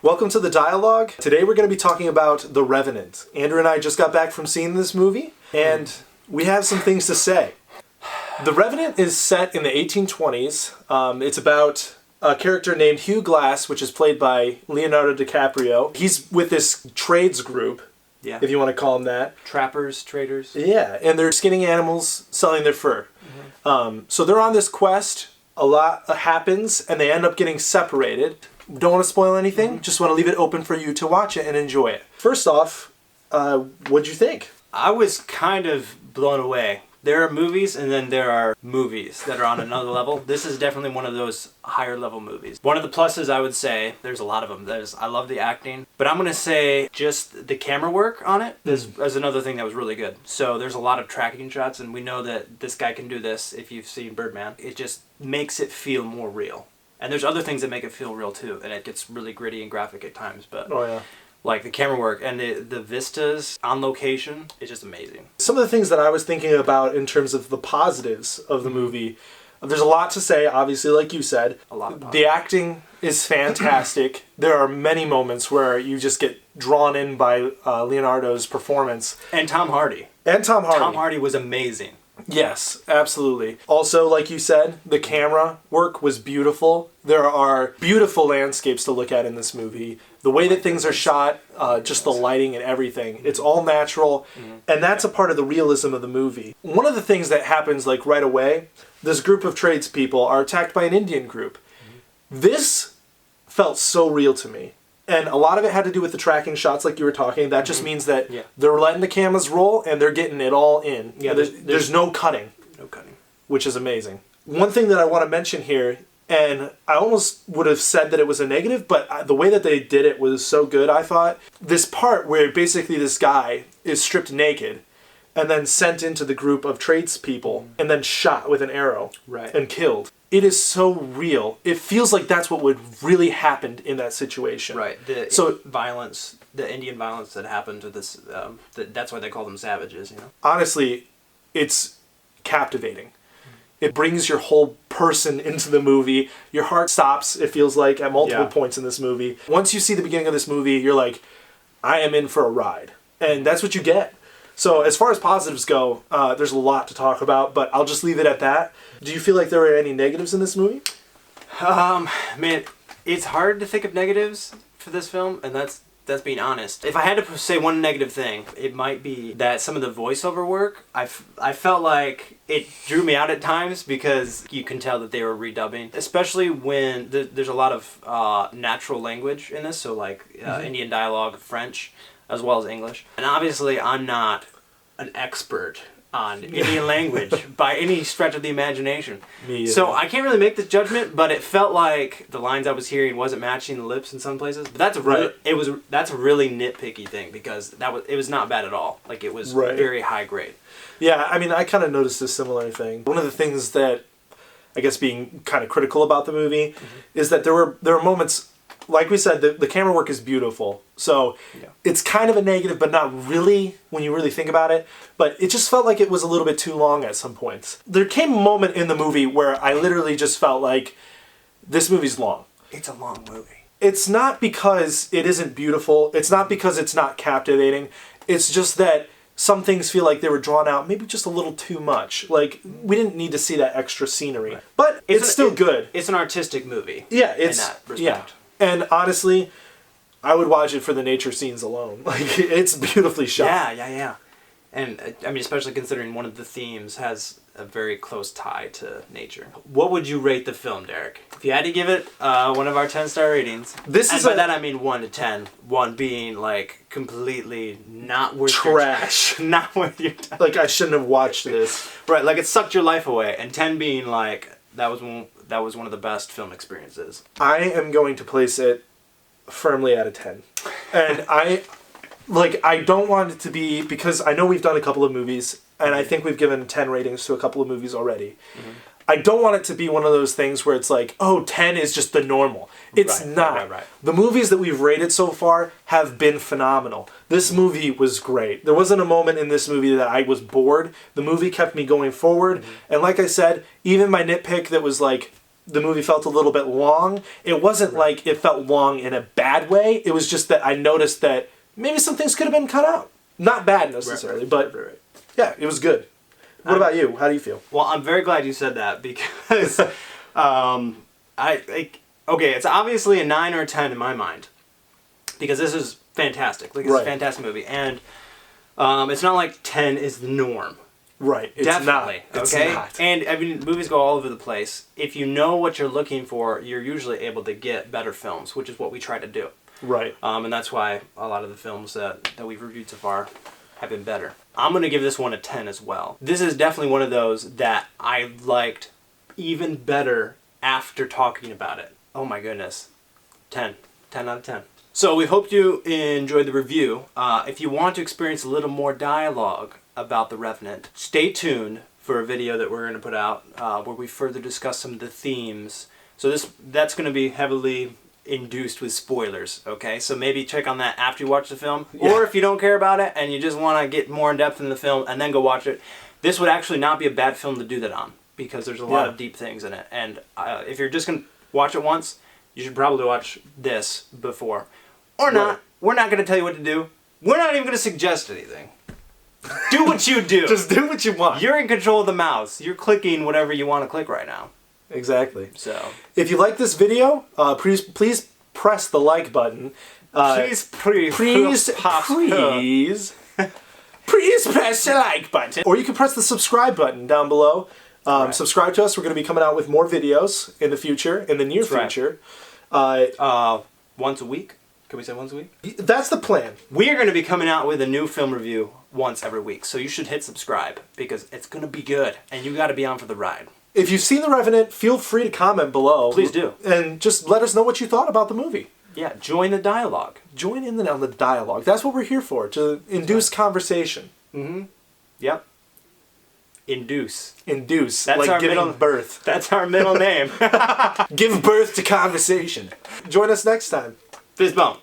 Welcome to the dialogue. Today we're going to be talking about The Revenant. Andrew and I just got back from seeing this movie, and we have some things to say. The Revenant is set in the 1820s. It's about a character named Hugh Glass, which is played by Leonardo Dicaprio. He's with this trades group, if you want to call them that. Trappers, traders. Yeah, and they're skinning animals, selling their fur. So they're on this quest. A lot happens, and they end up getting separated. Don't want to spoil anything. Just want to leave it open for you to watch it and enjoy it. First off, what'd you think? I was kind of blown away. There are movies, and then there are movies that are on another level. This is definitely one of those higher level movies. One of the pluses, I would say, there's a lot of them. I love the acting, but I'm going to say just the camera work on it is another thing that was really good. So there's a lot of tracking shots, and we know that this guy can do this if you've seen Birdman. It just makes it feel more real. And there's other things that make it feel real too, and it gets really gritty and graphic at times, but like the camera work and the vistas on location is just amazing. Some of the things that I was thinking about in terms of the positives of the movie, there's a lot to say, obviously, like you said. A lot of positives. The acting is fantastic. There are many moments where you just get drawn in by Leonardo's performance. And Tom Hardy. Tom Hardy was amazing. Yes, absolutely. Also, like you said, the camera work was beautiful. There are beautiful landscapes to look at in this movie. The way that things are shot, just the lighting and everything, it's all natural, and that's a part of the realism of the movie. One of the things that happens like right away, this group of tradespeople are attacked by an Indian group. This felt so real to me. And a lot of it had to do with the tracking shots like you were talking. That just means that they're letting the cameras roll and they're getting it all in. Yeah, there's no cutting. No cutting. Which is amazing. One thing that I want to mention here, and I almost would have said that it was a negative, but the way that they did it was so good, I thought. This part where basically this guy is stripped naked and then sent into the group of tradespeople and then shot with an arrow and killed. It is so real. It feels like that's what would really happen in that situation. Right. The Indian violence that happened to this, that's why they call them savages, you know? Honestly, it's captivating. It brings your whole person into the movie. Your heart stops, it feels like, at multiple points in this movie. Once you see the beginning of this movie, you're like, I am in for a ride. And that's what you get. So as far as positives go, there's a lot to talk about, but I'll just leave it at that. Do you feel like there were any negatives in this movie? Man, it's hard to think of negatives for this film, and that's being honest. If I had to say one negative thing, it might be that some of the voiceover work, I felt like it drew me out at times because you can tell that they were redubbing, especially when there's a lot of natural language in this, so like Indian dialogue, French, as well as English. And obviously I'm not an expert on Indian language by any stretch of the imagination. So I can't really make this judgment, but it felt like the lines I was hearing wasn't matching the lips in some places. But that's a really nitpicky thing because it was not bad at all. Like it was very high grade. Yeah, I mean, I kind of noticed a similar thing. One of the things that I guess being kind of critical about the movie is that there were moments, like we said, the camera work is beautiful. So it's kind of a negative, but not really when you really think about it. But it just felt like it was a little bit too long at some points. There came a moment in the movie where I literally just felt like this movie's long. It's a long movie. It's not because it isn't beautiful. It's not because it's not captivating. It's just that some things feel like they were drawn out maybe just a little too much. Like, we didn't need to see that extra scenery. But it's still good. It's an artistic movie. Yeah, in that respect. Yeah. And honestly, I would watch it for the nature scenes alone. Like, it's beautifully shot. Yeah. And, I mean, especially considering one of the themes has a very close tie to nature. What would you rate the film, Derek? If you had to give it one of our 10-star ratings, by that I mean 1 to 10. 1 being, like, completely not worth trash. Not worth your time. Like, I shouldn't have watched this. Right, like, it sucked your life away. And 10 being, like, that was one of the best film experiences. I am going to place it firmly out of 10. And I don't want it to be, because I know we've done a couple of movies, and I think we've given 10 ratings to a couple of movies already. I don't want it to be one of those things where it's like, 10 is just the normal. It's not. Right. The movies that we've rated so far have been phenomenal. This movie was great. There wasn't a moment in this movie that I was bored. The movie kept me going forward. And like I said, even my nitpick that was like, the movie felt a little bit long. It wasn't like it felt long in a bad way. It was just that I noticed that maybe some things could have been cut out. Not bad necessarily, but yeah, it was good. What about you? How do you feel? Well, I'm very glad you said that because it's obviously a 9 or a 10 in my mind because this is fantastic. Like, it's a fantastic movie, and it's not like 10 is the norm. Right. It's Definitely. Not. It's okay. not. And I mean, movies go all over the place. If you know what you're looking for, you're usually able to get better films, which is what we try to do. Right. And that's why a lot of the films that we've reviewed so far have been better. I'm going to give this one a 10 as well. This is definitely one of those that I liked even better after talking about it. Oh my goodness. 10. 10 out of 10. So we hope you enjoyed the review. If you want to experience a little more dialogue about The Revenant, stay tuned for a video that we're going to put out where we further discuss some of the themes. So that's going to be heavily induced with spoilers, okay? So maybe check on that after you watch the film. Yeah. Or if you don't care about it and you just want to get more in depth in the film and then go watch it, this would actually not be a bad film to do that on because there's a lot of deep things in it. And if you're just going to watch it once, you should probably watch this before. Or not. Right. We're not going to tell you what to do. We're not even going to suggest anything. Do what you do. Just do what you want. You're in control of the mouse. You're clicking whatever you want to click right now. Exactly. So, if you like this video, please press the like button. Please press the like button. Or you can press the subscribe button down below. Subscribe to us. We're going to be coming out with more videos in the future, in the near future. Once a week. Can we say once a week? That's the plan. We are going to be coming out with a new film review once every week. So you should hit subscribe because it's going to be good. And you got to be on for the ride. If you've seen The Revenant, feel free to comment below. Please do. And just let us know what you thought about the movie. Yeah, join the dialogue. Join in on the dialogue. That's what we're here for, to induce conversation. Mm-hmm. Yep. Induce. Induce. That's like our giving birth. That's our middle name. Give birth to conversation. Join us next time. Fist bump.